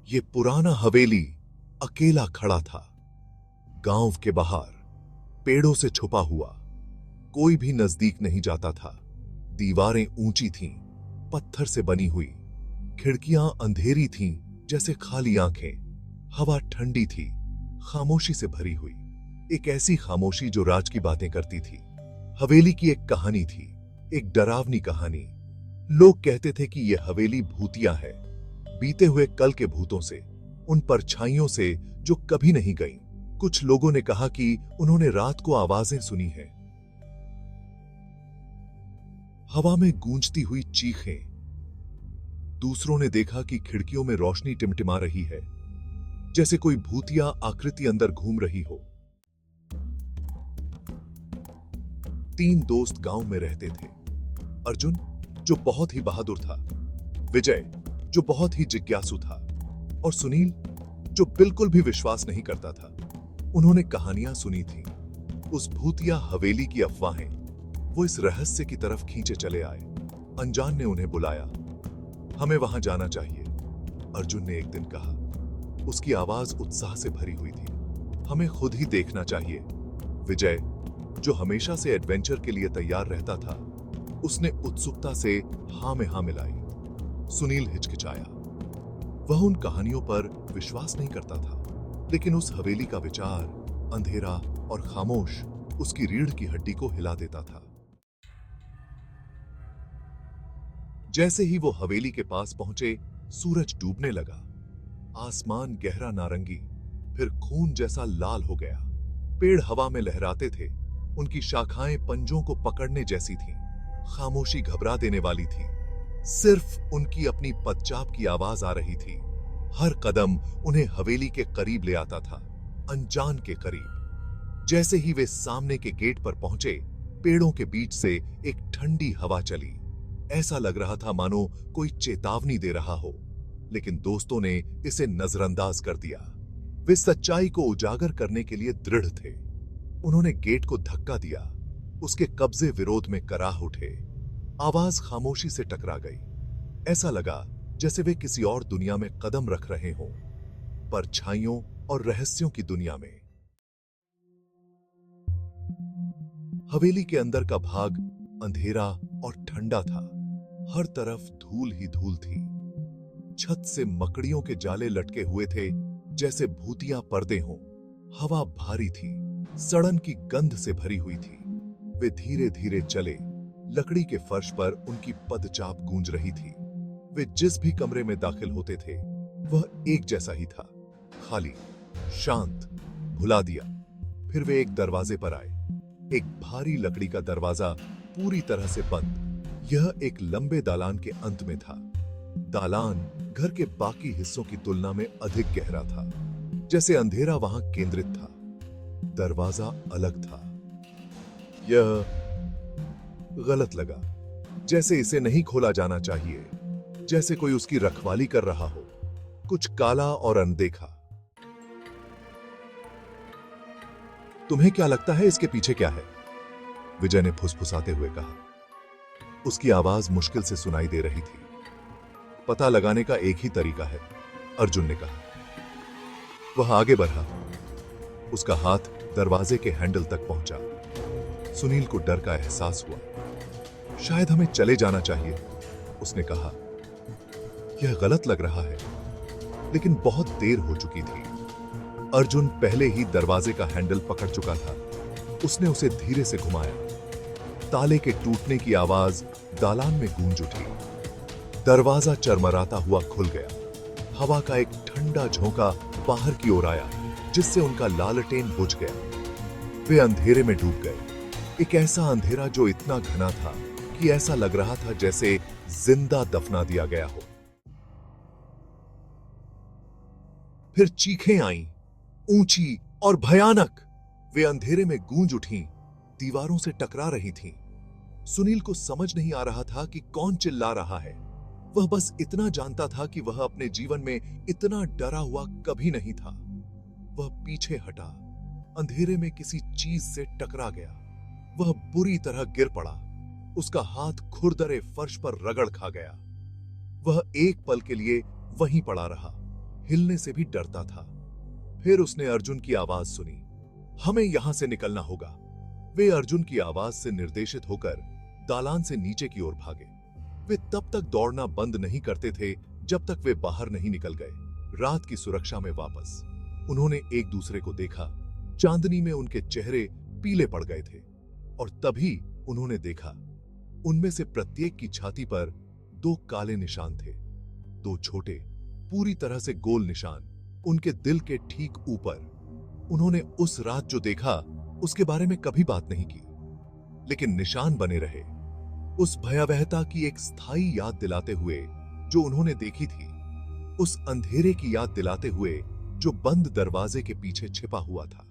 ये पुराना हवेली अकेला खड़ा था, गांव के बाहर, पेड़ों से छुपा हुआ। कोई भी नजदीक नहीं जाता था। दीवारें ऊंची थीं, पत्थर से बनी हुई। खिड़कियां अंधेरी थीं, जैसे खाली आंखें। हवा ठंडी थी, खामोशी से भरी हुई। एक ऐसी खामोशी जो राज की बातें करती थी। हवेली की एक कहानी थी, एक डरावनी कहानी। लोग कहते थे कि यह हवेली भूतिया है, बीते हुए कल के भूतों से, उन परछाइयों से जो कभी नहीं गईं। कुछ लोगों ने कहा कि उन्होंने रात को आवाजें सुनी हैं, हवा में गूंजती हुई चीखें। दूसरों ने देखा कि खिड़कियों में रोशनी टिमटिमा रही है, जैसे कोई भूतिया आकृति अंदर घूम रही हो। 3 दोस्त गांव में रहते थे। अर्जुन, जो बहुत ही बहादुर था, विजय, जो बहुत ही जिज्ञासु था, और सुनील, जो बिल्कुल भी विश्वास नहीं करता था। उन्होंने कहानियां सुनी थी, उस भूतिया हवेली की अफवाहें। वो इस रहस्य की तरफ खींचे चले आए। अनजान ने उन्हें बुलाया। हमें वहां जाना चाहिए, अर्जुन ने एक दिन कहा। उसकी आवाज उत्साह से भरी हुई थी। हमें खुद ही देखना चाहिए, विजय, जो हमेशा से एडवेंचर के लिए तैयार रहता था, उसने उत्सुकता से हां में हां मिलाई। सुनील हिचकिचाया। वह उन कहानियों पर विश्वास नहीं करता था, लेकिन उस हवेली का विचार, अंधेरा और खामोश, उसकी रीढ़ की हड्डी को हिला देता था। जैसे ही वो हवेली के पास पहुंचे, सूरज डूबने लगा। आसमान गहरा नारंगी, फिर खून जैसा लाल हो गया। पेड़ हवा में लहराते थे, उनकी शाखाएं पंजों को पकड़ने जैसी थीं। खामोशी घबरा देने वाली थी। सिर्फ उनकी अपनी पदचाप की आवाज आ रही थी। हर कदम उन्हें हवेली के करीब ले आता था, अनजान के करीब। जैसे ही वे सामने के गेट पर पहुंचे, पेड़ों के बीच से एक ठंडी हवा चली। ऐसा लग रहा था मानो कोई चेतावनी दे रहा हो, लेकिन दोस्तों ने इसे नजरअंदाज कर दिया। वे सच्चाई को उजागर करने के लिए दृढ़ थे। उन्होंने गेट को धक्का दिया। उसके कब्जे विरोध में कराह उठे। आवाज खामोशी से टकरा गई। ऐसा लगा जैसे वे किसी और दुनिया में कदम रख रहे हों, परछाइयों और रहस्यों की दुनिया में। हवेली के अंदर का भाग अंधेरा और ठंडा था। हर तरफ धूल ही धूल थी। छत से मकड़ियों के जाले लटके हुए थे, जैसे भूतिया पर्दे हों। हवा भारी थी, सड़न की गंध से भरी हुई थी। वे धीरे धीरे चले। लकड़ी के फर्श पर उनकी पदचाप गूंज रही थी। वे जिस भी कमरे में दाखिल होते थे, वह एक जैसा ही था, खाली, शांत, भुला दिया। फिर वे एक दरवाजे पर आए। एक भारी लकड़ी का दरवाजा, पूरी तरह से बंद। यह एक लंबे दालान के अंत में था। दालान घर के बाकी हिस्सों की तुलना में अधिक गहरा था, जैसे अंधेरा वहां केंद्रित था। दरवाजा अलग था। यह गलत लगा, जैसे इसे नहीं खोला जाना चाहिए, जैसे कोई उसकी रखवाली कर रहा हो। कुछ काला और अनदेखा। तुम्हें क्या लगता है इसके पीछे क्या है? विजय ने फुसफुसाते हुए कहा। उसकी आवाज मुश्किल से सुनाई दे रही थी। पता लगाने का एक ही तरीका है, अर्जुन ने कहा। वह आगे बढ़ा। उसका हाथ दरवाजे के हैंडल तक पहुंचा। सुनील को डर का एहसास हुआ। शायद हमें चले जाना चाहिए, उसने कहा। यह गलत लग रहा है, लेकिन बहुत देर हो चुकी थी। अर्जुन पहले ही दरवाजे का हैंडल पकड़ चुका था। उसने उसे धीरे से घुमाया। ताले के टूटने की आवाज दालान में गूंज उठी। दरवाजा चरमराता हुआ खुल गया। हवा का एक ठंडा झोंका बाहर की ओर आया, जिससे उनका लालटेन बुझ गया। वे अंधेरे में डूब गए। एक ऐसा अंधेरा जो इतना घना था कि ऐसा लग रहा था जैसे जिंदा दफना दिया गया हो। फिर चीखें आईं, ऊंची और भयानक। वे अंधेरे में गूंज उठीं, दीवारों से टकरा रही थीं। सुनील को समझ नहीं आ रहा था कि कौन चिल्ला रहा है। वह बस इतना जानता था कि वह अपने जीवन में इतना डरा हुआ कभी नहीं था। वह पीछे हटा, अंधेरे में किसी चीज से टकरा गया। वह बुरी तरह गिर पड़ा। उसका हाथ खुरदरे फर्श पर रगड़ खा गया। वह एक पल के लिए वहीं पड़ा रहा, हिलने से भी डरता था। फिर उसने अर्जुन की आवाज सुनी, हमें यहां से निकलना होगा। वे अर्जुन की आवाज से निर्देशित होकर दालान से नीचे की ओर भागे। वे तब तक दौड़ना बंद नहीं करते थे जब तक वे बाहर नहीं निकल गए। रात की सुरक्षा में वापस उन्होंने एक दूसरे को देखा। चांदनी में उनके चेहरे पीले पड़ गए थे और तभी उन्होंने देखा, उनमें से प्रत्येक की छाती पर 2 काले निशान थे। 2 छोटे, पूरी तरह से गोल निशान उनके दिल के ठीक ऊपर। उन्होंने उस रात जो देखा उसके बारे में कभी बात नहीं की, लेकिन निशान बने रहे, उस भयावहता की एक स्थायी याद दिलाते हुए जो उन्होंने देखी थी, उस अंधेरे की याद दिलाते हुए जो बंद दरवाजे के पीछे छिपा हुआ था।